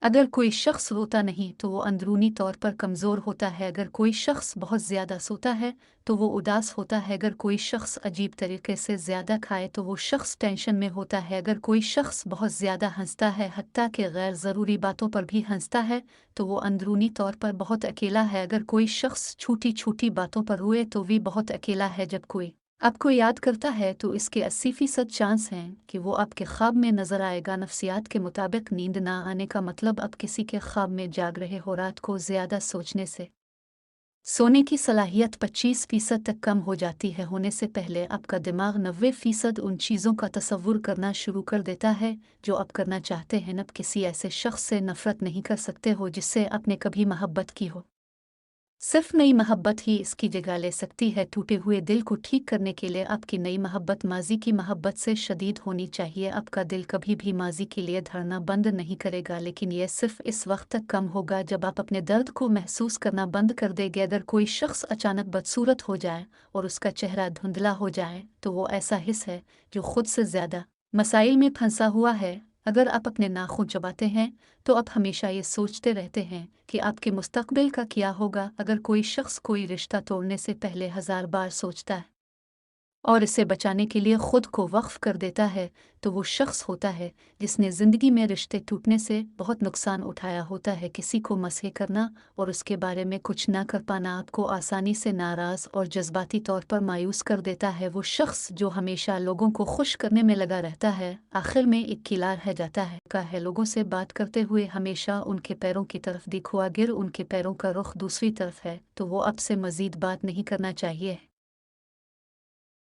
अगर कोई शख्स रोता नहीं तो वो अंदरूनी तौर पर कमज़ोर होता है। अगर कोई शख्स बहुत ज़्यादा सोता है तो वो उदास होता है। अगर कोई शख्स अजीब तरीके से ज़्यादा खाए तो वो शख्स टेंशन में होता है। अगर कोई शख्स बहुत ज़्यादा हंसता है, हत्ता कि गैर ज़रूरी बातों पर भी हंसता है, तो वो अंदरूनी तौर पर बहुत अकेला है। अगर कोई शख्स छोटी छोटी बातों पर रोए तो भी बहुत अकेला है। जब कोई आपको याद करता है तो इसके 80% चांस हैं कि वो आपके ख्वाब में नजर आएगा। नफ्सियात के मुताबिक नींद ना आने का मतलब अब किसी के ख्वाब में जाग रहे हो। रात को ज़्यादा सोचने से सोने की सलाहियत 25% तक कम हो जाती है। होने से पहले आपका दिमाग 90% उन चीज़ों का तसव्वुर करना शुरू कर देता है जो आप करना चाहते हैं। अब किसी ऐसे शख्स से नफ़रत नहीं कर सकते हो जिससे आपने कभी मोहब्बत की हो। सिर्फ नई मोहब्बत ही इसकी जगह ले सकती है। टूटे हुए दिल को ठीक करने के लिए आपकी नई मोहब्बत माजी की मोहब्बत से शदीद होनी चाहिए। आपका दिल कभी भी माजी के लिए धड़ना बंद नहीं करेगा, लेकिन यह सिर्फ इस वक्त तक कम होगा जब आप अपने दर्द को महसूस करना बंद कर देंगे। अगर कोई शख्स अचानक बदसूरत हो जाए और उसका चेहरा धुंधला हो जाए तो वो ऐसा हिस्स है जो खुद से ज़्यादा मसाइल में फंसा हुआ है। अगर आप अपने नाखून चबाते हैं तो आप हमेशा ये सोचते रहते हैं कि आपके मुस्तकबिल का क्या होगा। अगर कोई शख्स कोई रिश्ता तोड़ने से पहले 1000 बार सोचता है और इसे बचाने के लिए खुद को वक्फ कर देता है तो वो शख्स होता है जिसने ज़िंदगी में रिश्ते टूटने से बहुत नुकसान उठाया होता है। किसी को मसहे करना और उसके बारे में कुछ ना कर पाना आपको आसानी से नाराज़ और जज्बाती तौर पर मायूस कर देता है। वो शख्स जो हमेशा लोगों को खुश करने में लगा रहता है आखिर में एक किला रह जाता है। लोगों से बात करते हुए हमेशा उनके पैरों की तरफ देखो। अगर उनके पैरों का रुख दूसरी तरफ है तो वो आपसे मज़ीद बात नहीं करना चाहिए।